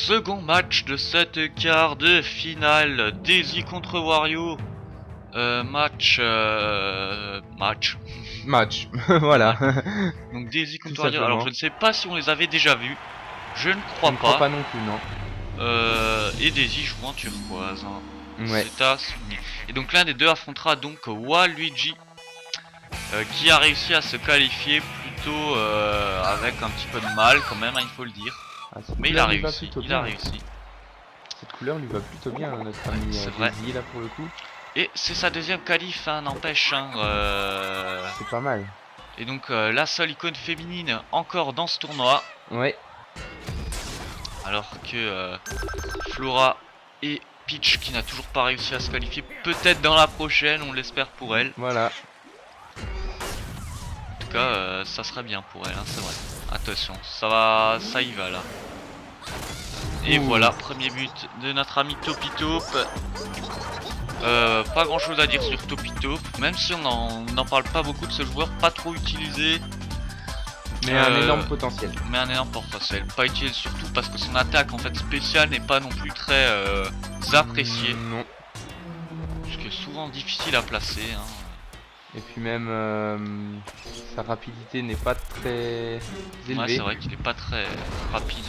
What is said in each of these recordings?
Second match de cette quart de finale, Daisy contre Wario. Match, voilà. Donc Daisy contre Tout Wario. Alors simplement. je ne sais pas si on les avait déjà vus. Je ne Je crois ne crois pas. pas non plus, non. Et Daisy joue en turquoise. Hein. Ouais. C'est à souligner. Et donc l'un des deux affrontera donc Waluigi, qui a réussi à se qualifier plutôt avec un petit peu de mal quand même, hein, il faut le dire. Ah, cette Mais il a couleur lui va réussi. plutôt Il bien. a réussi. Cette couleur lui va plutôt bien, notre ami c'est vrai. Daisy, là pour le coup. Et c'est sa deuxième qualif, hein, n'empêche. Hein, C'est pas mal. Et donc la seule icône féminine encore dans ce tournoi. Ouais. Alors que Flora et Peach, qui n'a toujours pas réussi à se qualifier, peut-être dans la prochaine, on l'espère pour elle. Voilà. En tout cas, ça serait bien pour elle, hein, c'est vrai. Attention, ça y va là. Et Ouh. voilà, premier but de notre ami Topitop. Pas grand chose à dire sur Topitop, même si on n'en parle pas beaucoup de ce joueur, pas trop utilisé. Mais un énorme potentiel. Mais un énorme potentiel. Pas utilisé surtout parce que son attaque en fait spéciale n'est pas non plus très appréciée. Non. Parce que souvent difficile à placer. Hein. Et puis même sa rapidité n'est pas très élevée. Ouais, c'est vrai qu'il est pas très rapide.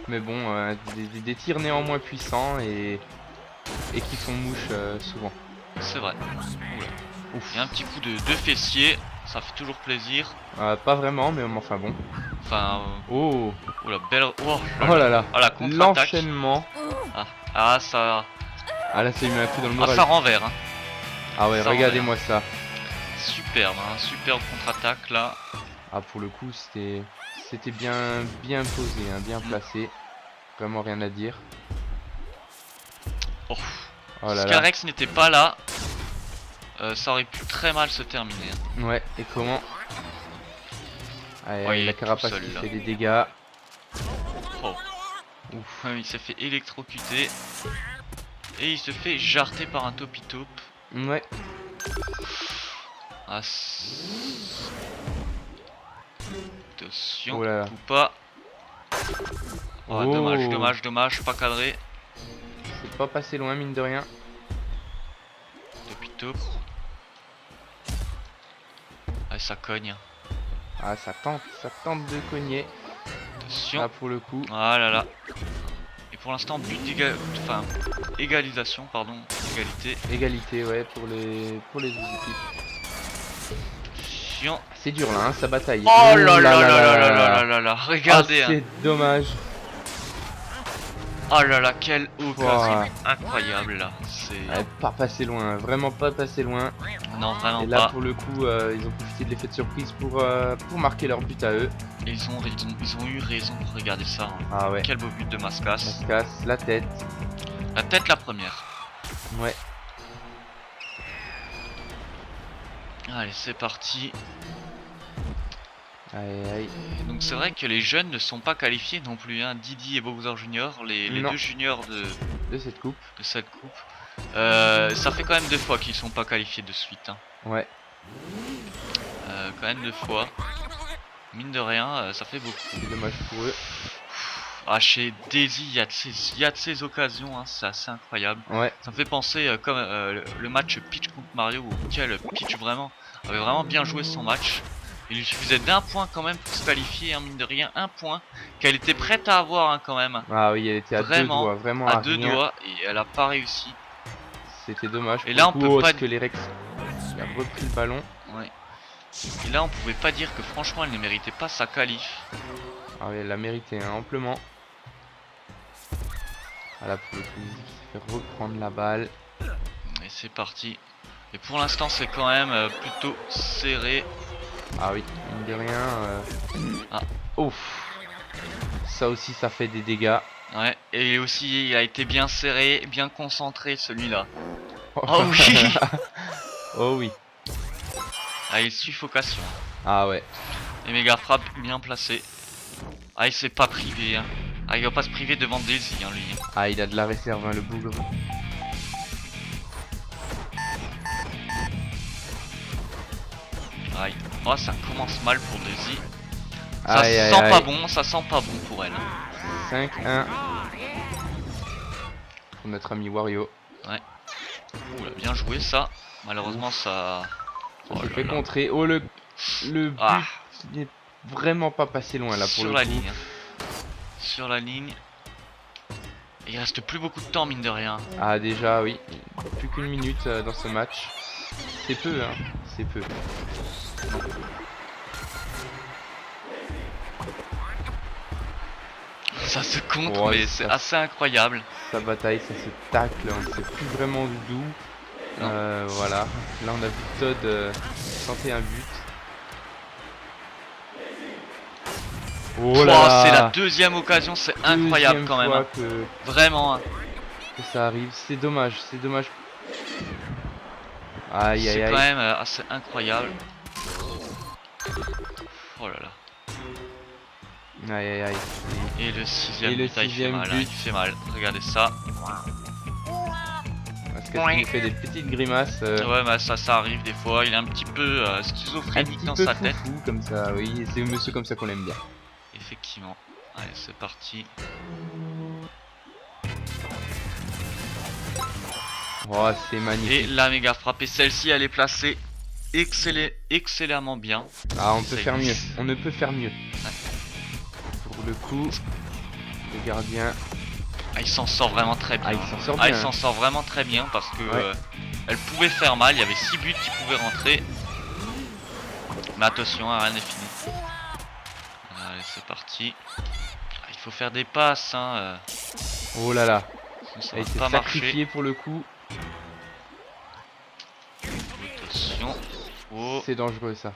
Mais bon, des tirs néanmoins puissants et qui font mouche souvent. C'est vrai. Oula. Ouf. Il y a un petit coup de fessier, ça fait toujours plaisir. Pas vraiment, mais enfin bon. Enfin, Oh, oh la belle. Oh oh là là. Ah, la contre-attaque. L'enchaînement. Ah, ça. Ah là, ça lui met un coup dans le Ah, moral. ça renverse. Hein. Ah ouais, ça regardez-moi ça. Superbe, hein. Superbe contre-attaque là. Ah, pour le coup, c'était bien posé, hein, bien placé. Vraiment rien à dire. Oh. Oh là là. Scarex n'était pas là. Ça aurait pu très mal se terminer. Hein. Ouais, et comment? Allez, Ouais, il la est tout carapace seul, qui là. fait des dégâts. Oh. Ouf, il s'est fait électrocuter. Et il se fait jarter par un Topitop. Ouais. Ah, attention, Oh là là. ou pas. Oh, Oh. dommage, pas cadré. C'est pas passé loin, mine de rien. Topitop. Ah, ça cogne. Ah, ça tente de cogner. Attention. Là, pour le coup. Ah là là. Et pour l'instant, but égalisation, pardon, égalité. Égalité, ouais, pour les deux équipes. Attention. C'est dur là, hein, ça bataille. Oh là là là là là là là là, regardez. Ah, Hein. c'est dommage. Oh là là, quelle occasion Wow. incroyable là. C'est Ouais, pas passé loin, vraiment pas passé loin. non vraiment Et là pas. pour le coup ils ont profité de l'effet de surprise pour marquer leur but à eux. Et ils ont eu raison. Regardez ça. Hein. Ah ouais. Quel beau but de Mascas. Ça se casse la tête. La tête la première. Ouais. Allez, c'est parti. Aïe aïe. Et donc c'est vrai que les jeunes ne sont pas qualifiés non plus. Hein. Didi et Bowser Junior, les Non. deux juniors De cette coupe. de cette coupe. Ça fait quand même 2 fois qu'ils sont pas qualifiés de suite. Hein. Ouais. Quand même 2 fois. Mine de rien, ça fait beaucoup. C'est dommage pour eux. Ah, chez Daisy, il y a de ces occasions, hein, c'est assez incroyable. Ouais. Ça me fait penser comme le match Peach contre Mario, auquel Peach vraiment avait vraiment bien joué son match. Il lui suffisait d'un point quand même pour se qualifier, hein, mine de rien, un point qu'elle était prête à avoir hein, quand même. Ah oui, elle était à Vraiment, deux doigts, vraiment à deux rien. doigts, et elle a pas réussi. C'était dommage. Et pour là, le on coup, peut pas- Skelerex il a repris le ballon. Ouais. Et là, on pouvait pas dire que franchement, elle ne méritait pas sa qualif. Ah oui, elle l'a mérité hein, amplement. Ah là pour le coup, il s'est fait reprendre la balle. Et c'est parti. Et pour l'instant, c'est quand même plutôt serré. Ah oui, mine de rien. Ah. Ouf. Ça aussi, ça fait des dégâts. Ouais, et aussi il a été bien serré, bien concentré celui-là. Oh oui. Oh oui. Ah, il suffocation. Ah ouais. Et méga frappe bien placé. Ah, il s'est pas privé. Hein. Ah, il va pas se priver devant Daisy, hein, lui. Ah, il a de la réserve, hein, le bougre. Aïe. Oh, ça commence mal pour Daisy. Ça Aïe, aïe, sent pas aïe. bon, ça sent pas bon pour elle. Hein. 5-1 pour notre ami Wario. Oula, bien joué ça. Malheureusement ça... Ça Oh s'est là fait là. contrer. Oh le but Ah. n'est vraiment pas passé loin là pour Sur le la coup. ligne. Sur la ligne. Il reste plus beaucoup de temps mine de rien. Ah déjà oui, plus qu'une minute dans ce match. C'est peu hein, c'est peu. Ça se contre Ouais, mais ça- c'est assez incroyable. Sa bataille, ça se tacle, on ne sait plus vraiment d'où. Non. Voilà, là on a vu Todd tenter un but. Oh Oh, là là, c'est la deuxième occasion, c'est incroyable deuxième quand même. fois Hein. que Vraiment. Hein. ça arrive, c'est dommage, c'est dommage. Aïe aïe C'est aïe. quand même assez incroyable. Oh là là. Aïe aïe aïe. Et le sixième Et le but, ah, il fait sixième mal, hein, but. il fait mal. Regardez ça. Parce qu'il nous fait des petites grimaces. Ouais, bah ça arrive des fois. Il est un petit peu Un schizophrénique petit dans peu sa tête. foufou comme ça, oui, et c'est monsieur comme ça qu'on l'aime bien. Effectivement. Allez, c'est parti. Oh, c'est Et magnifique. la méga frappe. Et celle-ci, elle est placée excellemment bien. Ah, on peut C'est- faire mieux. On ne peut faire mieux. Pour le coup, le gardien. Ah, il s'en sort vraiment très bien. Ah, il s'en sort Ah, bien. il s'en sort vraiment très bien parce que Ouais. elle pouvait faire mal. Il y avait 6 buts qui pouvaient rentrer. Mais attention, hein, rien n'est fini. Allez, c'est parti. Ah, il faut faire des passes. Hein, Oh là là. sinon ça Il va s'est pas marcher. sacrifié pour le coup. Attention. Oh. C'est dangereux ça.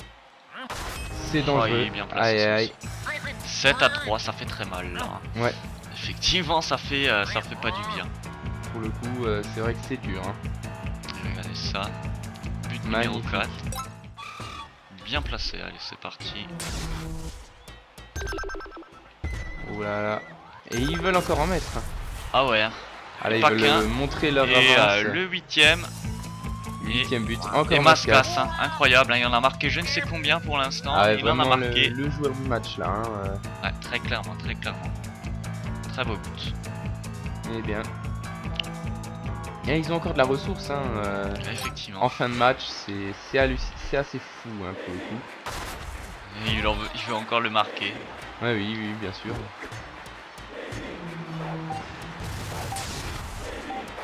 C'est Oh, il dangereux. est bien placé, Aïe aïe. celui-ci. 7 à 3, ça fait très mal là. Hein. Ouais. Effectivement, ça fait pas du bien. Pour le coup, c'est vrai que c'est dur. Hein. Regardez ça. But numéro Magnifique. 4. Bien placé, allez, c'est parti. Oh là là. Et ils veulent encore en mettre. Hein. Ah ouais. Hein. Allez, ils Pas veulent qu'un. montrer leur Et avance. le 8ème. Huitième but. Encore Et Mascas. Mascas, hein, incroyable, hein, il en a marqué je ne sais combien pour l'instant, Ah, ouais, il en a vraiment marqué. le joueur du match là. Hein. Ouais, très clairement, très clairement. Très beau but. Eh bien. Et ils ont encore de la ressource. Hein. Effectivement. En fin de match, c'est assez fou hein, pour le coup. Et il veut encore le marquer. Ouais, oui, oui, bien sûr.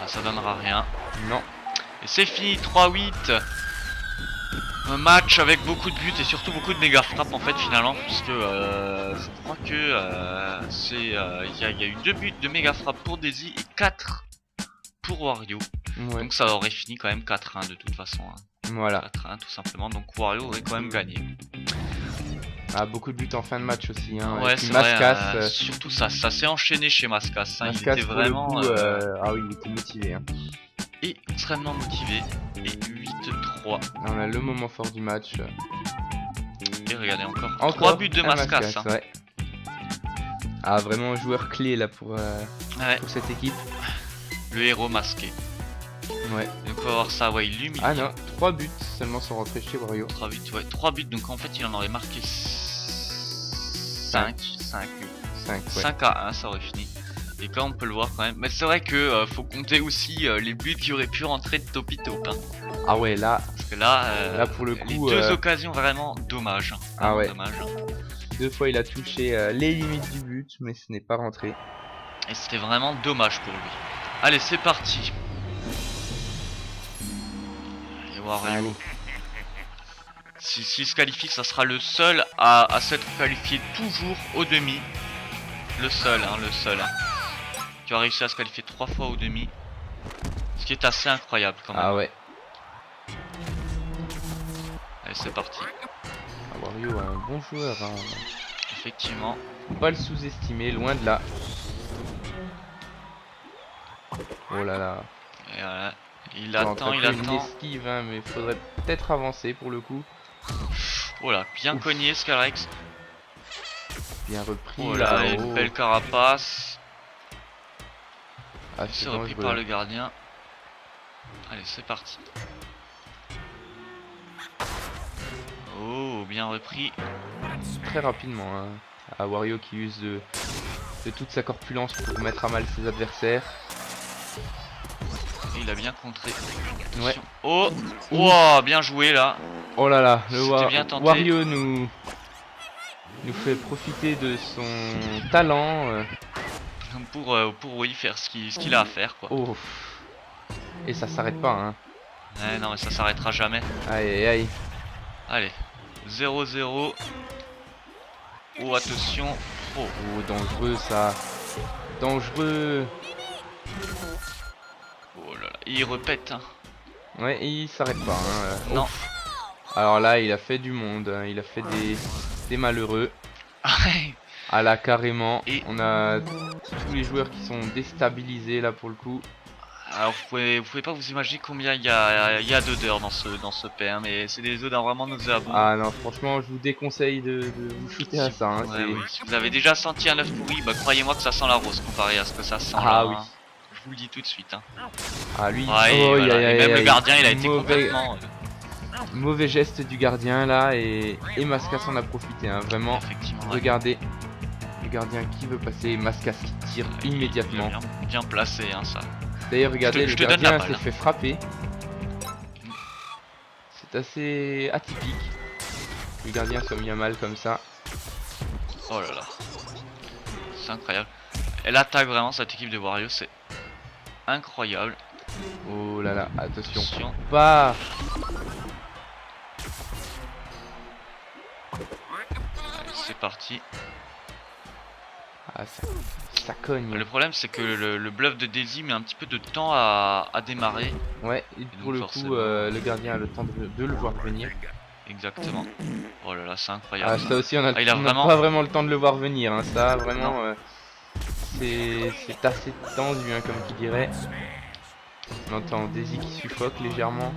Ah, ça donnera rien. Non. Et c'est fini, 3-8. Un match avec beaucoup de buts et surtout beaucoup de méga frappes en fait finalement. Puisque je crois que il y a eu 2 buts de méga frappes pour Daisy et 4 pour Wario. Ouais. Donc ça aurait fini quand même 4-1 de toute façon. Hein. Voilà. 4-1 tout simplement. Donc Wario aurait quand même gagné. Ah, beaucoup de buts en fin de match aussi. Hein. Ouais, Et puis c'est vrai, Mascas. surtout ça s'est enchaîné chez Mascas. Hein. Il Mascas, était pour vraiment le coup, ah oui, il était motivé. Hein. extrêmement motivé. Et 8-3. Là, on a le moment fort du match. Et regardez encore, Encore 3 buts de un Mascas. Hein. ouais. Ah, vraiment un joueur clé là pour Ouais, cette équipe. le héros masqué. Ouais. Donc on va voir ça, ouais, il l'humilie. Ah non, 3 buts seulement sont rentrés chez Wario. 3 buts, ouais, 3 buts, donc en fait il en aurait marqué 5, 5, 5, ouais. 5 à 1, ça aurait fini. Et quand on peut le voir quand même. Mais c'est vrai que faut compter aussi les buts qui auraient pu rentrer de Topito. Hein. Ah ouais, là, Parce que là, là pour le les coup, 2 occasions vraiment dommage. Hein. Ah ouais. Dommage. 2 fois il a touché les limites du but, mais ce n'est pas rentré. Et c'était vraiment dommage pour lui. Allez, c'est parti. Et Wario. Allez. S'il se qualifie, ça sera le seul à s'être qualifié toujours au demi. Le seul. Hein. Qui a réussi à se qualifier 3 fois au demi. Ce qui est assez incroyable quand même. Ah ouais. Allez, c'est parti. Ah, Wario, un bon joueur. Hein. Effectivement. Faut pas le sous-estimer, loin de là. Oh là là. Et voilà. Il On est en train attend, de il faire une attend. esquive, hein, mais faudrait peut-être avancer pour le coup. Oh là, bien Ouf. cogné Scarex. Bien repris. Oh là, là-haut. une belle carapace. Ah, C'est c'est repris dangereux. par le gardien. Allez, c'est parti. Oh, bien repris. Très rapidement. Hein. Ah, Wario qui use de toute sa corpulence pour mettre à mal ses adversaires. Et il a bien contré. Ouais. Attention. Oh, oh, bien joué là. Oh là là, le C'était bien tenté. Wario nous fait profiter de son talent. Pour oui, faire ce qu'il a à faire quoi. Oh. Et ça s'arrête pas, hein. Ouais, non mais ça s'arrêtera jamais. Aïe aïe aïe. Allez, 0-0. Oh attention. Oh, Oh, dangereux ça. Dangereux. oh là là, il repète. Hein. Ouais, et il s'arrête pas, hein. Non. Alors là, il a fait du monde, hein. Il a fait des malheureux. Ah là, carrément. Et- On a tous les joueurs qui sont déstabilisés là pour le coup. Alors vous pouvez pas vous imaginer combien il y a d'odeurs dans ce PM, mais c'est des odeurs vraiment nauséabondes. Ah non, franchement, je vous déconseille de vous shooter à ça. Hein. Ouais, C'est- oui. Si vous avez déjà senti un œuf pourri, bah croyez-moi que ça sent la rose comparé à ce que ça sent. Ah là, oui. hein. Je vous le dis tout de suite. Hein. Ah lui, Ouais, et oh, voilà. aïe, Et aïe, même le aïe. gardien, il a été Mauvais- complètement. Mauvais geste du gardien là et Mascas en a profité, hein. Vraiment. Effectivement. Ouais. Regardez, le gardien qui veut passer, Mascas qui tire immédiatement. Il a bien placé, hein, ça. D'ailleurs, regardez, je le te donne la gardien balle, s'est hein. fait frapper. C'est assez atypique. Le gardien soit mis à mal comme ça. Oh là là. C'est incroyable. Elle attaque vraiment cette équipe de Wario, c'est incroyable. Oh là là, attention. Attention. Pas. Allez, c'est parti. Ah, ça cogne. Le problème c'est que le bluff de Daisy met un petit peu de temps à démarrer. Ouais, et pour donc le forcément. coup, le gardien a le temps de le voir venir. Exactement. Oh là là, c'est Ah, incroyable. ça aussi, on a, il a on a vraiment- pas vraiment le temps de le voir venir. Hein. Ça, vraiment, c'est assez tendu, hein, comme qui dirait. On entend Daisy qui suffoque légèrement.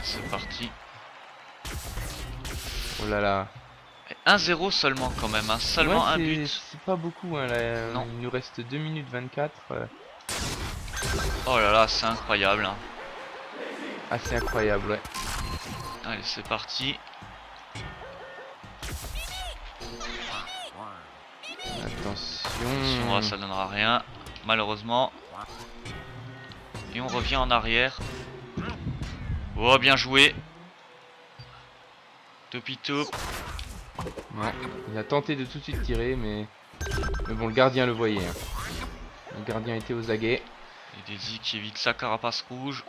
C'est parti. Oh là là. 1-0 seulement quand même, hein. Seulement Ouais, un c'est- but. C'est pas beaucoup, hein, là. Non. Il nous reste 2 minutes 24. Oh là là, c'est incroyable. Hein. Assez incroyable, ouais. Allez, c'est parti. Attention. Ça donnera rien, malheureusement. Et on revient en arrière. Oh, bien joué. Topito. Non, il a tenté de tout de suite tirer, mais bon, le gardien le voyait. Hein. Le gardien était aux aguets. Et Daisy qui évite sa carapace rouge.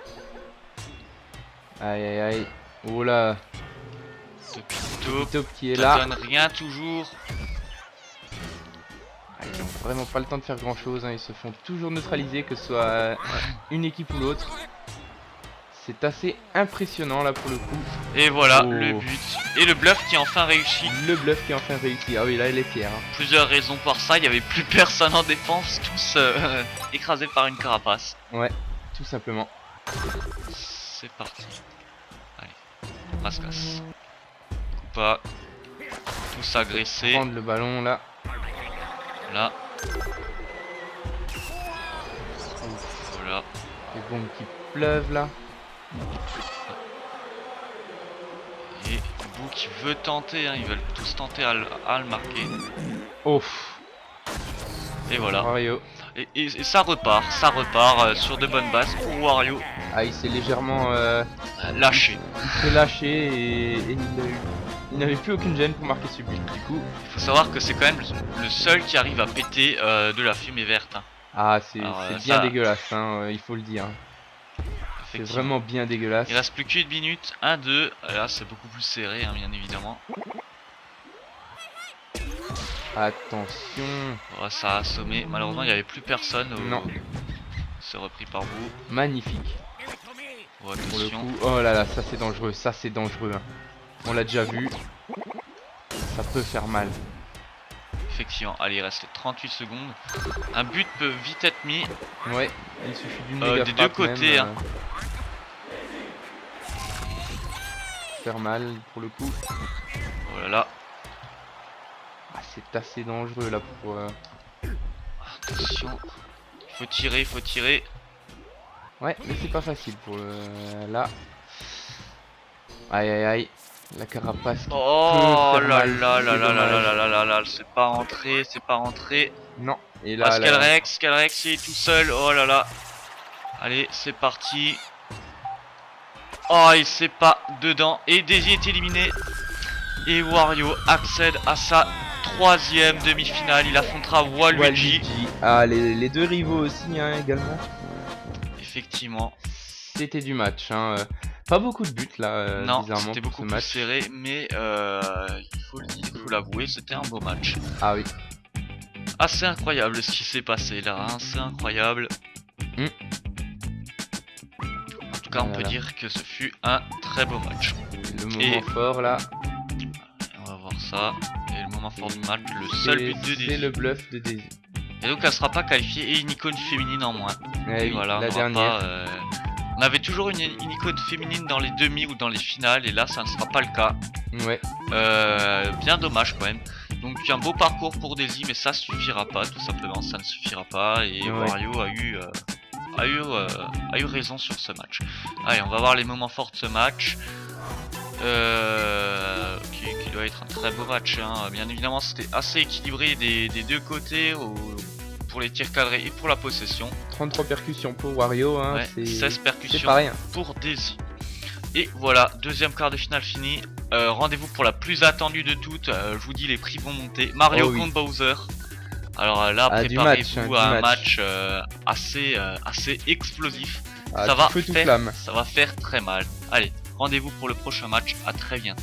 Aïe aïe aïe. Oh là. Topito. Top qui est Ça là. donne rien toujours. Ah, ils ont vraiment pas le temps de faire grand chose. Hein. Ils se font toujours neutraliser, que ce soit une équipe ou l'autre. C'est assez impressionnant là pour le coup. Et voilà Oh. le but. Et le bluff qui est enfin réussi. Le bluff qui est enfin réussi. Ah oui, là il est fier. Hein. Plusieurs raisons pour ça. Il n'y avait plus personne en défense. Tous écrasés par une carapace. Ouais, tout simplement. C'est parti. Allez. Mascas. Pas. Tous agressés. Prendre le ballon là. Là. Voilà. Les bombes qui pleuvent là. Et Boo qui veut tenter, hein, ils veulent tous tenter à le marquer. Oh, Et voilà. Wario. Et ça repart sur de bonnes bases pour Wario. Ah, il s'est légèrement Lâché. fait lâcher et il n'avait plus aucune gêne pour marquer ce but. Du coup, Il faut savoir que c'est quand même le seul qui arrive à péter de la fumée verte. Hein. ah, c'est Alors, bien ça- dégueulasse, hein, il faut le dire. C'est Effectivement. vraiment bien dégueulasse. Il reste plus qu'une minute, 1-2. Là c'est beaucoup plus serré, hein, bien évidemment. Attention, Oh, ça a assommé. Malheureusement il n'y avait plus personne. Non. C'est repris par Boo. magnifique. Oh, Pour le attention. coup, oh là là, ça c'est dangereux, ça c'est dangereux. Hein. On l'a déjà vu. Ça peut faire mal. Effectivement, allez, il reste 38 secondes. Un but peut vite être mis. Ouais, il suffit d'une Des méga deux frappe côtés, même, hein. Faire mal pour le coup. Oh là là, Ah, c'est assez dangereux là pour. attention. Il faut tirer, il faut tirer. Ouais, mais c'est pas facile pour là. Aïe aïe aïe. La carapace qui Oh peut faire là mal, là c'est là là là là dommage. là là là là, c'est pas rentré, c'est pas rentré. Non, et Ah, là, Scalrex, il est tout seul, oh là là. Allez, c'est parti. Oh, il sait pas dedans. Et Daisy est éliminé. Et Wario accède à sa 3e demi-finale. Il affrontera Waluigi. Waluigi. Ah, les deux rivaux aussi, hein, également. Effectivement. C'était du match, hein. Pas beaucoup de buts là, Non, bizarrement, c'était pour beaucoup ce plus match. serré, mais il faut le dire, il faut l'avouer, c'était un beau match. Ah oui. Assez incroyable ce qui s'est passé là, hein, c'est incroyable. Mm. En tout cas, on peut dire que ce fut un très beau match. Le moment Et- fort là, On va voir ça. Et le moment fort du match, le seul but de c'est Daisy. le bluff de Daisy. Et donc elle sera pas qualifiée et une icône féminine en moins. Eh Et oui, voilà, la on aura dernière. pas, on avait toujours une icône féminine dans les demi ou dans les finales et là ça ne sera pas le cas. Ouais, Bien dommage quand même. Donc un beau parcours pour Daisy mais ça suffira pas tout simplement, ça ne suffira pas et Ouais. Wario a eu raison sur ce match. Allez, on va voir les moments forts de ce match. Qui doit être un très beau match, hein. Bien évidemment c'était assez équilibré des deux côtés pour les tirs cadrés et pour la possession. 33 percussions pour Wario, hein, Ouais, 16 c'est percussions pas rien. pour Daisy. Et voilà, deuxième quart de finale fini. Rendez-vous pour la plus attendue de toutes. Je vous dis, les prix vont monter. Mario Oh oui. contre Bowser. Alors là, Ah, du préparez-vous match, à hein, un du match assez explosif. Ah, ça tout feu, tout flamme. ça va faire très mal. Allez, rendez-vous pour le prochain match. À très bientôt.